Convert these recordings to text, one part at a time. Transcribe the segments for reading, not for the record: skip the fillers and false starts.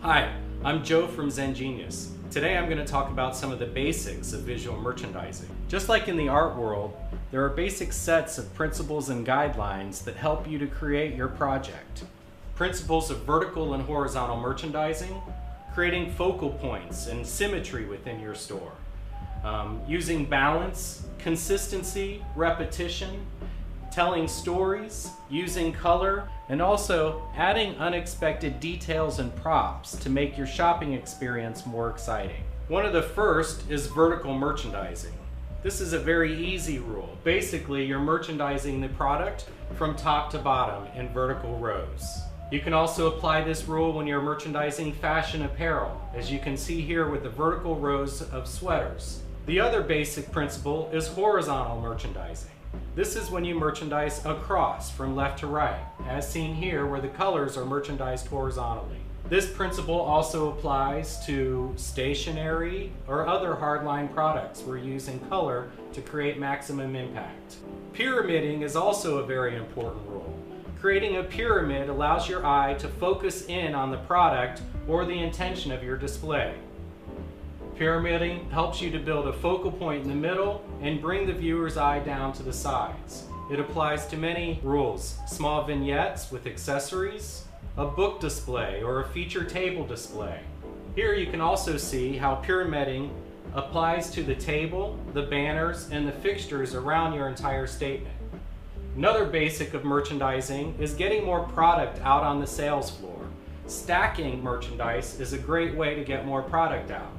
Hi, I'm Joe from Zen Genius. Today I'm going to talk about some of the basics of visual merchandising. Just like in the art world, there are basic sets of principles and guidelines that help you to create your project. Principles of vertical and horizontal merchandising, creating focal points and symmetry within your store, using balance, consistency, repetition, telling stories, using color, and also adding unexpected details and props to make your shopping experience more exciting. One of the first is vertical merchandising. This is a very easy rule. Basically, you're merchandising the product from top to bottom in vertical rows. You can also apply this rule when you're merchandising fashion apparel, as you can see here with the vertical rows of sweaters. The other basic principle is horizontal merchandising. This is when you merchandise across from left to right, as seen here where the colors are merchandised horizontally. This principle also applies to stationery or other hardline products. We're using color to create maximum impact. Pyramiding is also a very important rule. Creating a pyramid allows your eye to focus in on the product or the intention of your display. Pyramiding helps you to build a focal point in the middle and bring the viewer's eye down to the sides. It applies to many rules: small vignettes with accessories, a book display, or a feature table display. Here you can also see how pyramiding applies to the table, the banners, and the fixtures around your entire statement. Another basic of merchandising is getting more product out on the sales floor. Stacking merchandise is a great way to get more product out.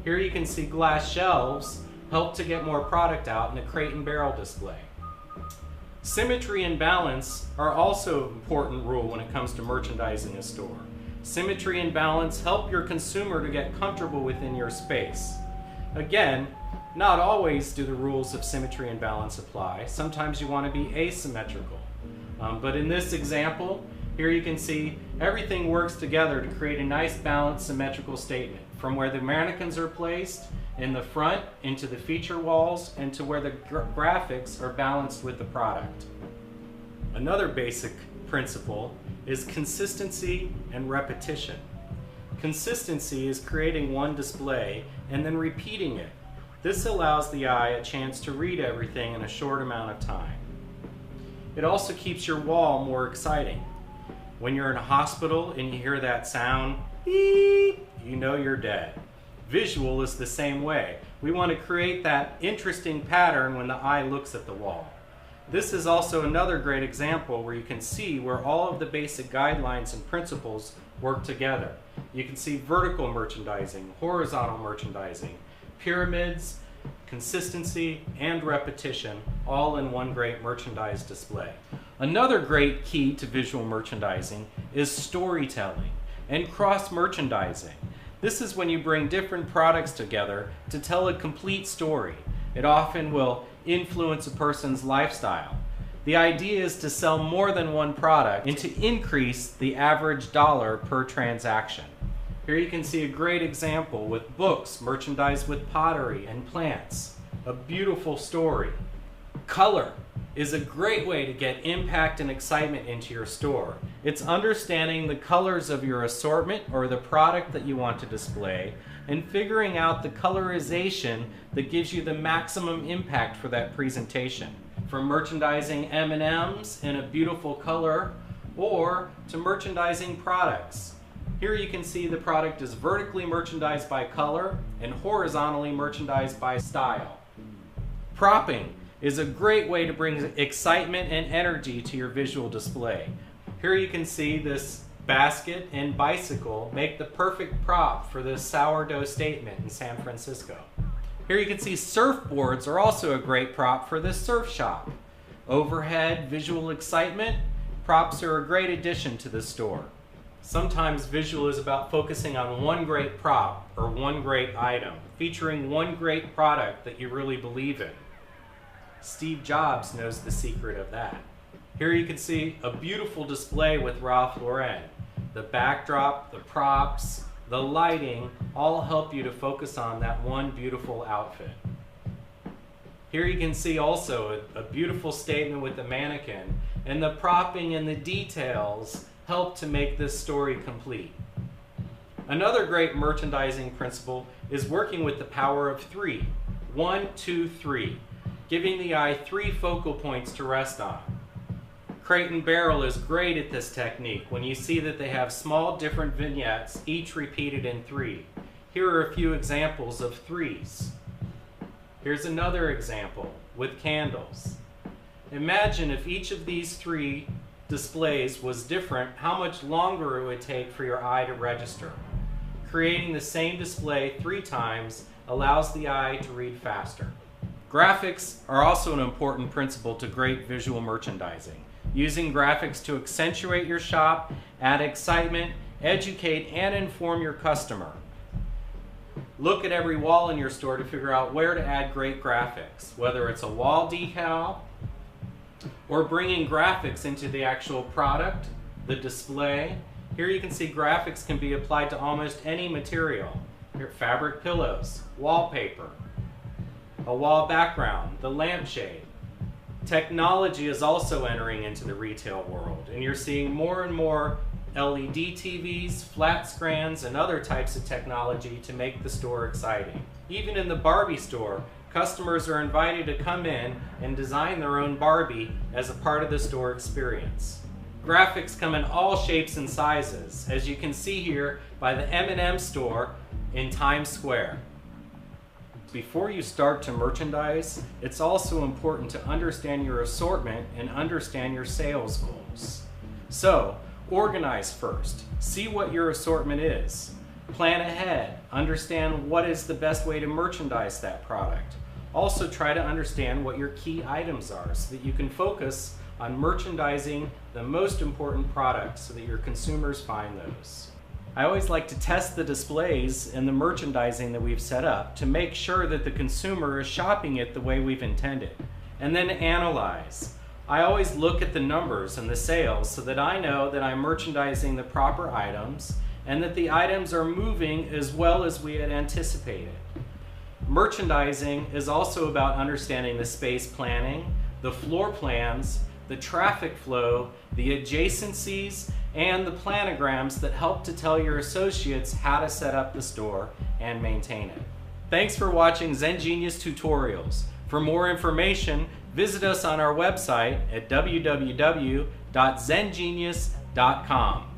Here you can see glass shelves help to get more product out in a crate and barrel display. Symmetry and balance are also an important rule when it comes to merchandising a store. Symmetry and balance help your consumer to get comfortable within your space. Again, not always do the rules of symmetry and balance apply. Sometimes you want to be asymmetrical. But in this example, here you can see everything works together to create a nice balanced symmetrical statement, from where the mannequins are placed in the front into the feature walls and to where the graphics are balanced with the product. Another basic principle is consistency and repetition. Consistency is creating one display and then repeating it. This allows the eye a chance to read everything in a short amount of time. It also keeps your wall more exciting. When you're in a hospital and you hear that sound, beep, you know you're dead. Visual is the same way. We want to create that interesting pattern when the eye looks at the wall. This is also another great example where you can see where all of the basic guidelines and principles work together. You can see vertical merchandising, horizontal merchandising, pyramids, consistency, and repetition, all in one great merchandise display. Another great key to visual merchandising is storytelling and cross-merchandising. This is when you bring different products together to tell a complete story. It often will influence a person's lifestyle. The idea is to sell more than one product and to increase the average dollar per transaction. Here you can see a great example with books merchandised with pottery and plants. A beautiful story. Color is a great way to get impact and excitement into your store. It's understanding the colors of your assortment or the product that you want to display and figuring out the colorization that gives you the maximum impact for that presentation. From merchandising M&Ms in a beautiful color or to merchandising products. Here you can see the product is vertically merchandised by color and horizontally merchandised by style. Propping is a great way to bring excitement and energy to your visual display. Here you can see this basket and bicycle make the perfect prop for this sourdough statement in San Francisco. Here you can see surfboards are also a great prop for this surf shop. Overhead visual excitement, props are a great addition to the store. Sometimes visual is about focusing on one great prop or one great item, featuring one great product that you really believe in. Steve Jobs knows the secret of that. Here you can see a beautiful display with Ralph Lauren. The backdrop, the props, the lighting all help you to focus on that one beautiful outfit. Here you can see also a beautiful statement with the mannequin, and the propping and the details help to make this story complete. Another great merchandising principle is working with the power of 3. 1, 2, 3, giving the eye 3 focal points to rest on. Crate & Barrel is great at this technique when you see that they have small different vignettes, each repeated in 3. Here are a few examples of 3s. Here's another example with candles. Imagine if each of these 3 displays was different, how much longer it would take for your eye to register. Creating the same display 3 times allows the eye to read faster. Graphics are also an important principle to great visual merchandising. Using graphics to accentuate your shop, add excitement, educate, and inform your customer. Look at every wall in your store to figure out where to add great graphics, whether it's a wall decal or bringing graphics into the actual product, the display. Here you can see graphics can be applied to almost any material. Here, fabric pillows, wallpaper, a wall background, the lampshade. Technology is also entering into the retail world, and you're seeing more and more LED TVs, flat screens, and other types of technology to make the store exciting. Even in the Barbie store, customers are invited to come in and design their own Barbie as a part of the store experience. Graphics come in all shapes and sizes, as you can see here by the M&M store in Times Square. Before you start to merchandise, it's also important to understand your assortment and understand your sales goals. So, organize first. See what your assortment is. Plan ahead. Understand what is the best way to merchandise that product. Also try to understand what your key items are so that you can focus on merchandising the most important products so that your consumers find those. I always like to test the displays and the merchandising that we've set up to make sure that the consumer is shopping it the way we've intended. And then analyze. I always look at the numbers and the sales so that I know that I'm merchandising the proper items and that the items are moving as well as we had anticipated. Merchandising is also about understanding the space planning, the floor plans, the traffic flow, the adjacencies, and the planograms that help to tell your associates how to set up the store and maintain it. Thanks for watching ZenGenius Tutorials. For more information, visit us on our website at www.zengenius.com.